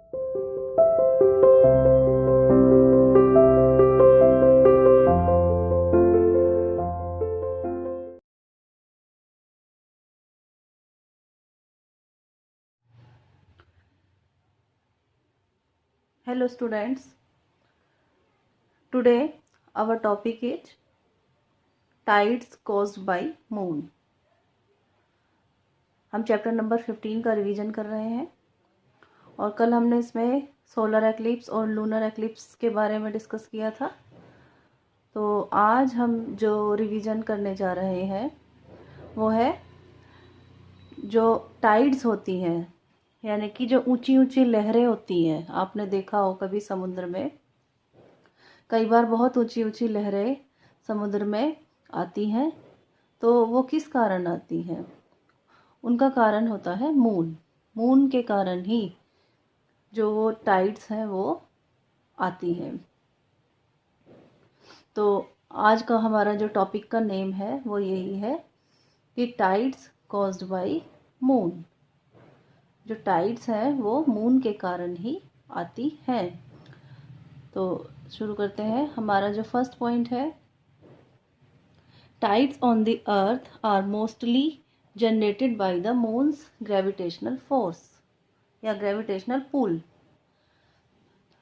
Hello students, today our topic is tides caused by moon। हम chapter number 15 का revision कर रहे हैं और कल हमने इसमें सोलर एक्लिप्स और लूनर एक्लिप्स के बारे में डिस्कस किया था। तो आज हम जो रिवीजन करने जा रहे हैं वो है जो टाइड्स होती हैं, यानी कि जो ऊंची ऊंची लहरें होती हैं। आपने देखा हो कभी समुद्र में, कई बार बहुत ऊंची ऊंची लहरें समुद्र में आती हैं। तो वो किस कारण आती हैं? उनका कारण होता है मून। मून के कारण ही जो वो टाइड्स हैं वो आती हैं। तो आज का हमारा जो टॉपिक का नेम है वो यही है कि टाइड्स कॉज्ड बाय मून। जो टाइड्स हैं वो मून के कारण ही आती हैं। तो शुरू करते हैं। हमारा जो फर्स्ट पॉइंट है, tides on the earth are mostly generated by the moon's gravitational force या gravitational pull।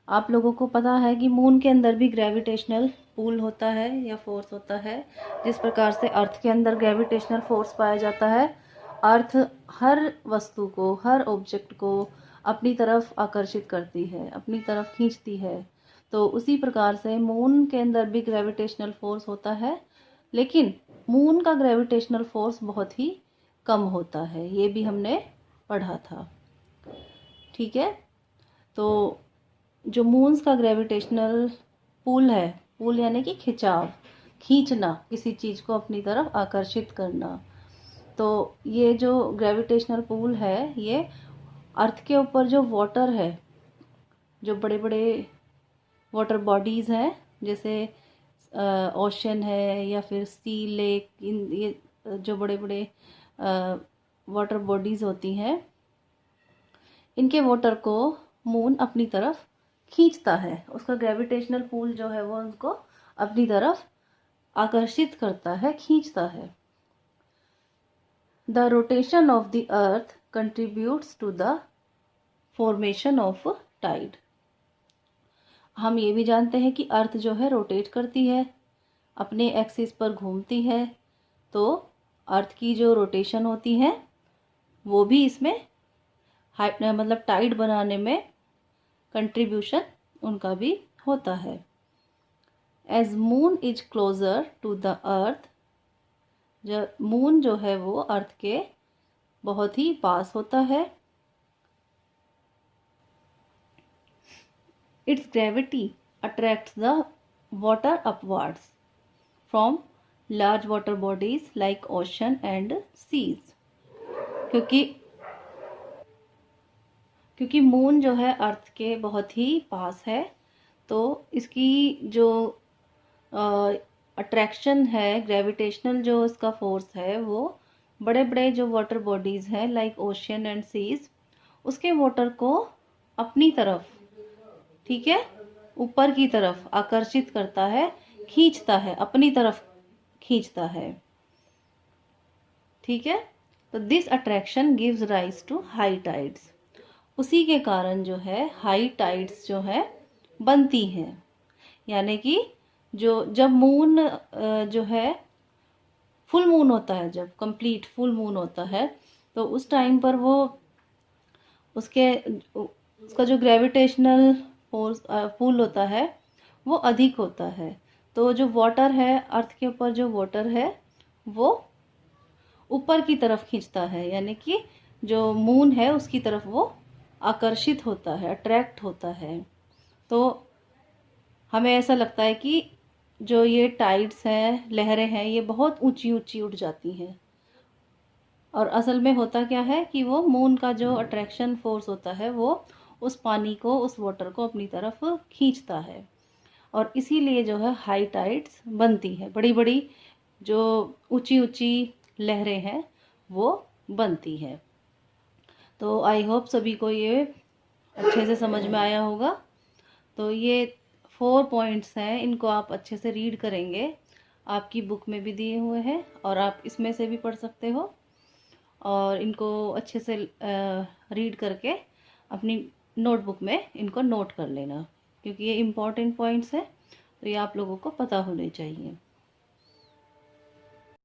आप लोगों को पता है कि मून के अंदर भी ग्रेविटेशनल पुल होता है या फोर्स होता है। जिस प्रकार से अर्थ के अंदर ग्रेविटेशनल फोर्स पाया जाता है, अर्थ हर वस्तु को, हर ऑब्जेक्ट को अपनी तरफ आकर्षित करती है, अपनी तरफ खींचती है। तो उसी प्रकार से मून के अंदर भी ग्रेविटेशनल फोर्स होता है, लेकिन मून का ग्रेविटेशनल फोर्स बहुत ही कम होता है। ये भी हमने पढ़ा था, ठीक है। तो जो मून्स का ग्रेविटेशनल पुल है, पुल यानी कि खिंचाव, खींचना, किसी चीज़ को अपनी तरफ आकर्षित करना। तो ये जो ग्रेविटेशनल पुल है, ये अर्थ के ऊपर जो वाटर है, जो बड़े बड़े वाटर बॉडीज़ हैं, जैसे ओशन है या फिर सी लेक, इन ये जो बड़े बड़े वाटर बॉडीज़ होती हैं, इनके वाटर को मून अपनी तरफ खींचता है। उसका ग्रेविटेशनल पुल जो है वो उनको अपनी तरफ आकर्षित करता है, खींचता है। The rotation of the earth contributes to the formation of tide. हम ये भी जानते हैं कि अर्थ जो है रोटेट करती है, अपने एक्सिस पर घूमती है। तो अर्थ की जो रोटेशन होती है वो भी इसमें मतलब टाइड बनाने में कंट्रीब्यूशन उनका भी होता है। As moon is closer to the earth, जब मून जो है वो अर्थ के बहुत ही पास होता है, its gravity attracts the water upwards from large water bodies like ocean and seas. क्योंकि मून जो है अर्थ के बहुत ही पास है, तो इसकी जो अट्रैक्शन है, ग्रेविटेशनल जो इसका फोर्स है, वो बड़े बड़े जो वाटर बॉडीज़ हैं लाइक ओशियन एंड सीज, उसके वाटर को अपनी तरफ, ठीक है, ऊपर की तरफ आकर्षित करता है, खींचता है, अपनी तरफ खींचता है, ठीक है। तो this attraction gives rise to high tides. उसी के कारण जो है हाई टाइड्स जो है बनती हैं। यानी कि जब मून जो है फुल मून होता है, जब कंप्लीट फुल मून होता है, तो उस टाइम पर वो उसका जो ग्रेविटेशनल फोर्स पुल होता है वो अधिक होता है। तो जो वाटर है, अर्थ के ऊपर जो वाटर है वो ऊपर की तरफ खींचता है, यानी कि जो मून है उसकी तरफ वो आकर्षित होता है, अट्रैक्ट होता है। तो हमें ऐसा लगता है कि जो ये टाइड्स हैं, लहरें हैं, ये बहुत ऊंची ऊंची उठ जाती हैं, और असल में होता क्या है कि वो मून का जो अट्रैक्शन फोर्स होता है वो उस पानी को, उस वाटर को अपनी तरफ खींचता है, और इसीलिए जो है हाई टाइड्स बनती है। बड़ी बड़ी जो ऊंची ऊंची लहरें हैं वो बनती हैं। तो आई होप सभी को ये अच्छे से समझ में आया होगा। तो ये 4 पॉइंट्स हैं, इनको आप अच्छे से रीड करेंगे। आपकी बुक में भी दिए हुए हैं और आप इसमें से भी पढ़ सकते हो, और इनको अच्छे से रीड करके अपनी नोटबुक में इनको नोट कर लेना, क्योंकि ये इम्पॉर्टेंट पॉइंट्स हैं, तो ये आप लोगों को पता होने चाहिए।